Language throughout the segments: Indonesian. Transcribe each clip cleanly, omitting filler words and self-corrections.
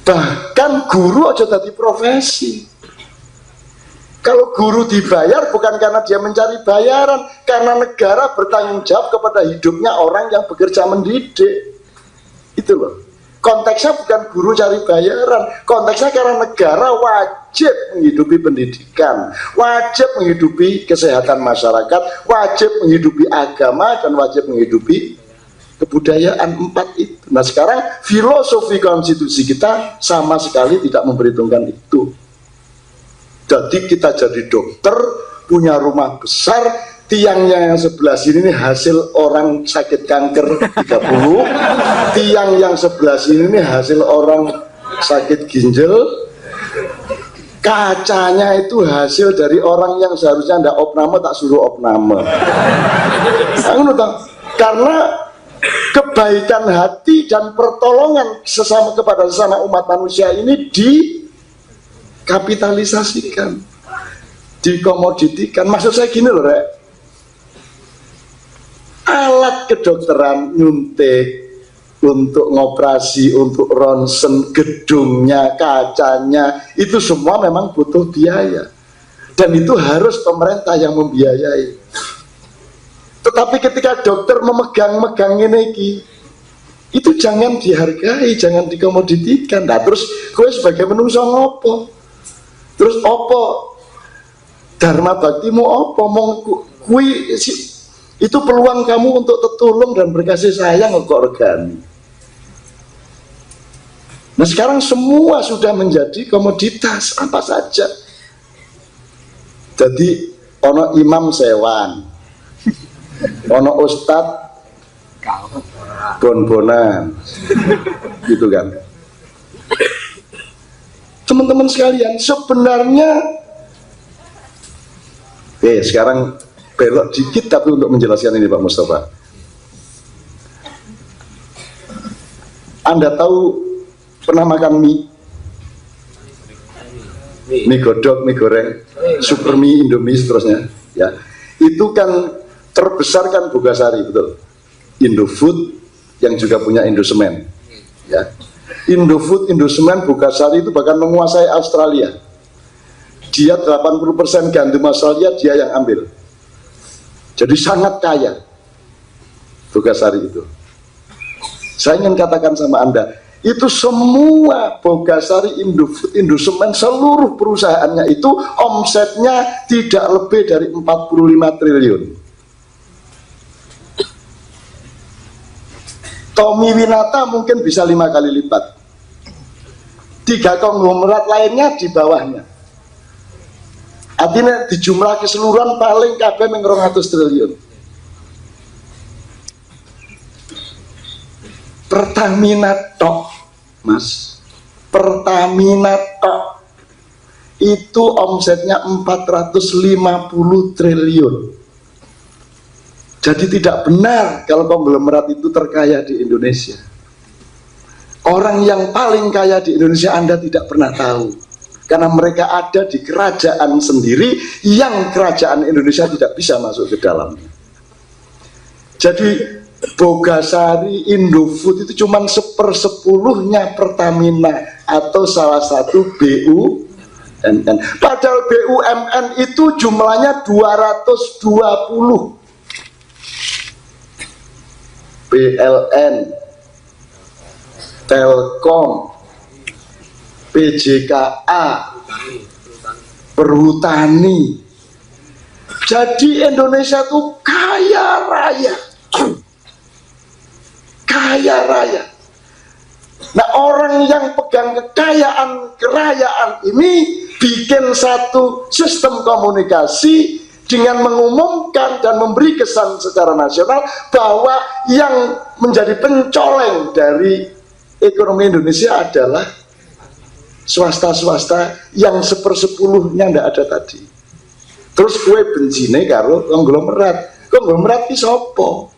Bahkan guru aja tadi profesi. Kalau guru dibayar bukan karena dia mencari bayaran, karena negara bertanggung jawab kepada hidupnya orang yang bekerja mendidik. Itu loh. Konteksnya bukan guru cari bayaran, konteksnya karena negara wajib menghidupi pendidikan, wajib menghidupi kesehatan masyarakat, wajib menghidupi agama, dan wajib menghidupi kebudayaan 4 itu. Nah sekarang filosofi konstitusi kita sama sekali tidak memperhitungkan itu. Jadi kita jadi dokter, punya rumah besar, tiangnya yang sebelah sini ini hasil orang sakit kanker 30, tiang yang sebelah sini ini hasil orang sakit ginjal, kacanya itu hasil dari orang yang seharusnya tidak opname tak suruh opname. Karena kebaikan hati dan pertolongan sesama kepada sesama umat manusia ini dikapitalisasikan, dikomoditikan. Maksud saya gini loh, Rek. Alat kedokteran nyuntik, untuk ngoperasi, untuk ronsen, gedungnya, kacanya, itu semua memang butuh biaya. Dan itu harus pemerintah yang membiayai. Tetapi ketika dokter memegang ini, itu jangan dihargai, jangan dikomoditikan. Nah terus gue sebagai manusia ngopo? Terus opo dharma baktimu opo? Kui itu peluang kamu untuk tertolong dan berkasih sayang ke organi. Nah sekarang semua sudah menjadi komoditas apa saja. Jadi ono imam sewan, ono ustad bon-bonan, gitu kan. Teman-teman sekalian, sebenarnya sekarang belok dikit tapi untuk menjelaskan ini Pak Mustafa. Anda tahu pernah makan mie godok, mie goreng, super mie, indomie seterusnya ya. Itu kan terbesar kan Bogasari, betul. Indofood yang juga punya Indosemen ya. Indofood, Indosemen, Bogasari itu bahkan menguasai Australia. Dia 80% gandum Australia dia yang ambil. Jadi sangat kaya Bogasari itu. Saya ingin katakan sama Anda, itu semua Bogasari, Indofood, Indosemen, seluruh perusahaannya itu omsetnya tidak lebih dari 45 triliun. Tommy Winata mungkin bisa 5 kali lipat. 3 konglomerat lainnya di bawahnya. Artinya di jumlah keseluruhan paling kabeh meng 200 triliun. Pertamina tok, Mas. Pertamina tok itu omsetnya 450 triliun. Jadi tidak benar kalau konglomerat itu terkaya di Indonesia. Orang yang paling kaya di Indonesia Anda tidak pernah tahu. Karena mereka ada di kerajaan sendiri yang kerajaan Indonesia tidak bisa masuk ke dalamnya. Jadi Bogasari, Indofood itu cuma 1/10-nya Pertamina atau salah satu BUMN. Padahal BUMN itu jumlahnya 220. PLN, Telkom, PJKA, Perhutani. Jadi Indonesia itu kaya raya. Kaya raya. Nah orang yang pegang kekayaan ini bikin satu sistem komunikasi dengan mengumumkan dan memberi kesan secara nasional bahwa yang menjadi pencoleng dari ekonomi Indonesia adalah swasta-swasta yang 1/10-nya ndak ada tadi. Terus kue bencine karo konglomerat. Konglomerat ki sapa?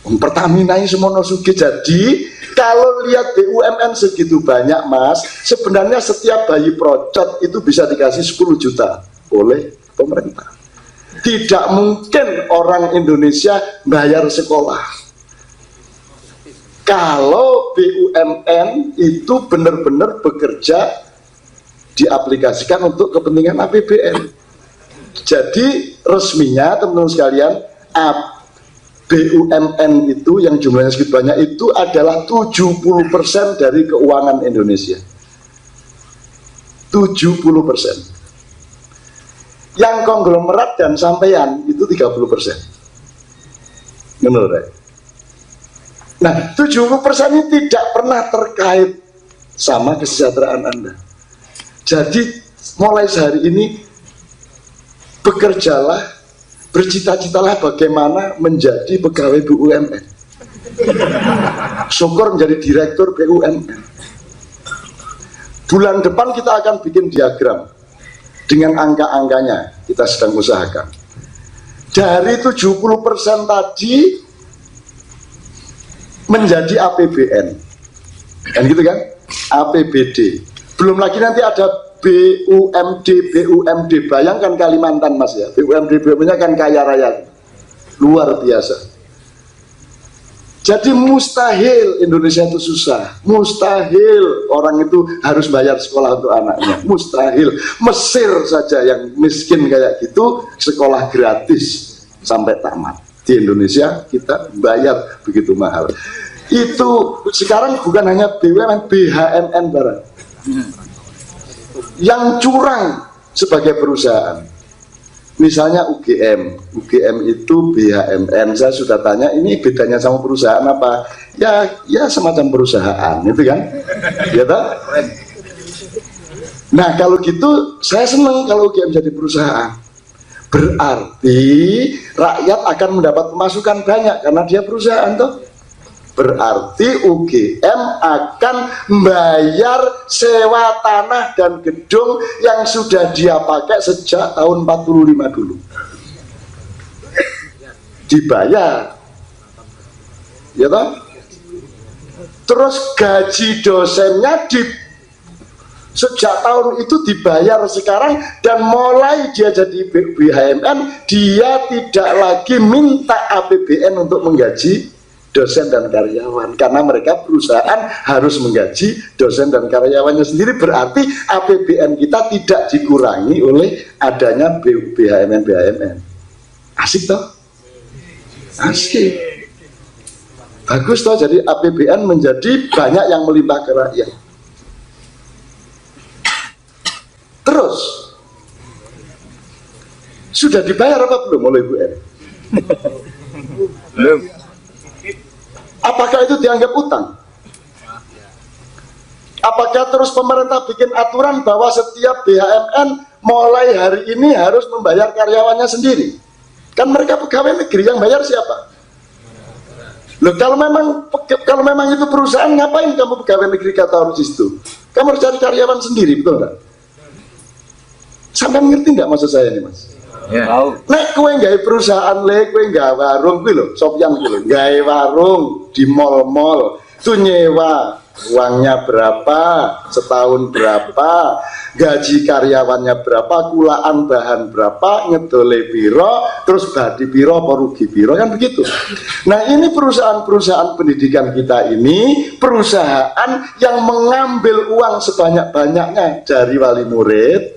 Pertamina ini semono sugih. Jadi kalau lihat BUMN segitu banyak Mas, sebenarnya setiap bayi procot itu bisa dikasih 10 juta oleh pemerintah. Tidak mungkin orang Indonesia bayar sekolah. kalau BUMN itu benar-benar bekerja diaplikasikan untuk kepentingan APBN. Jadi resminya teman-teman sekalian, BUMN itu yang jumlahnya segitu banyak itu adalah 70% dari keuangan Indonesia. 70%. Yang konglomerat dan sampean itu 30%. Menurut saya. Nah, 70% ini tidak pernah terkait sama kesejahteraan Anda. Jadi mulai sehari ini bekerjalah, bercita-citalah bagaimana menjadi pegawai BUMN. Syukur menjadi direktur BUMN. Bulan depan kita akan bikin diagram dengan angka-angkanya, kita sedang usahakan. Dari 70% tadi menjadi APBN, kan gitu kan? APBD. Belum lagi nanti ada BUMD. Bayangkan Kalimantan Mas ya, BUMD-nya kan kaya raya, luar biasa. Jadi mustahil Indonesia itu susah, mustahil orang itu harus bayar sekolah untuk anaknya, mustahil. Mesir saja yang miskin kayak gitu sekolah gratis sampai tamat. Di Indonesia kita bayar begitu mahal. Itu sekarang bukan hanya BUMN, BHMN barang yang curang sebagai perusahaan. Misalnya UGM itu BHMN. Saya sudah tanya, ini bedanya sama perusahaan apa? Ya semacam perusahaan, itu kan? Ya tak? Nah kalau gitu saya senang kalau UGM jadi perusahaan. Berarti rakyat akan mendapat pemasukan banyak karena dia perusahaan toh. Berarti UGM akan membayar sewa tanah dan gedung yang sudah dia pakai sejak tahun 45 dulu. Dibayar. Ya toh? Terus gaji dosennya sejak tahun itu dibayar sekarang, dan mulai dia jadi BHMN dia tidak lagi minta APBN untuk menggaji dosen dan karyawan karena mereka perusahaan harus menggaji dosen dan karyawannya sendiri. Berarti APBN kita tidak dikurangi oleh adanya BHMN. Asik toh? Asik. Bagus toh, jadi APBN menjadi banyak yang melimpah ke rakyat. Terus sudah dibayar apa belum oleh BUMN? Belum. Apakah itu dianggap utang? Apakah terus pemerintah bikin aturan bahwa setiap BHMN mulai hari ini harus membayar karyawannya sendiri? Kan mereka pegawai negeri, yang bayar siapa? Loh, kalau memang itu perusahaan, ngapain kamu pegawai negeri kata harus itu? Kamu harus cari karyawan sendiri, betul nggak? Sampai ngerti nggak maksud saya ini, Mas? Ya. Nek kowe nggawe perusahaan kowe nggawe warung kuwi lho, Sofyan kuwi lho, nggawe warung di mall-mall, itu nyewa uangnya berapa, setahun berapa, gaji karyawannya berapa, kulaan bahan berapa, ngedole piro, terus badi piro, apa rugi piro, kan begitu. Nah ini perusahaan-perusahaan pendidikan kita ini perusahaan yang mengambil uang sebanyak-banyaknya dari wali murid,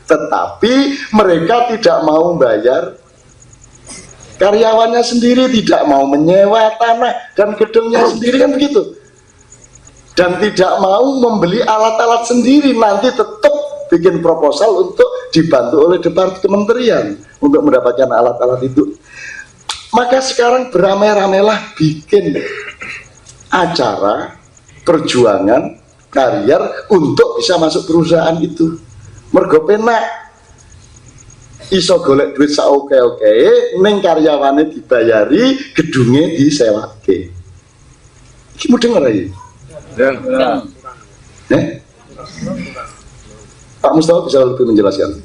tetapi mereka tidak mau bayar karyawannya sendiri, tidak mau menyewa tanah dan gedungnya sendiri, kan begitu. Dan tidak mau membeli alat-alat sendiri, nanti tetap bikin proposal untuk dibantu oleh departemen kementerian untuk mendapatkan alat-alat itu. Maka sekarang beramai-ramailah bikin acara perjuangan karier untuk bisa masuk perusahaan itu. Mergo penak iso golek duit saoke-oke, ning karyawane dibayari, gedungnya disewake. Iki mudeng ora iki? Ya. Pak Mustafa bisa lebih menjelaskan.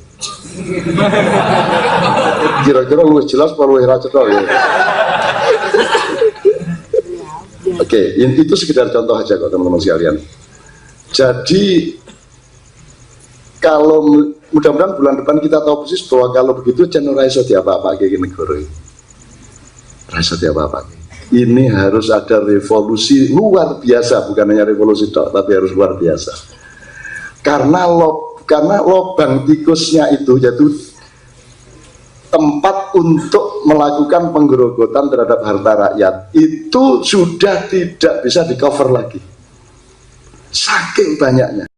Kira-kira lebih jelas apa lebih racet ya? Oke, itu sekedar contoh aja kok teman-teman sekalian. Jadi kalau mudah-mudahan bulan depan kita tahu persis bahwa kalau begitu channel raiso di apa-apa kayak negara ini. Raiso di apa-apa. Ini harus ada revolusi luar biasa, bukan hanya revolusi tapi harus luar biasa. Karena lobang tikusnya itu yaitu tempat untuk melakukan penggerogotan terhadap harta rakyat itu sudah tidak bisa di cover lagi, saking banyaknya.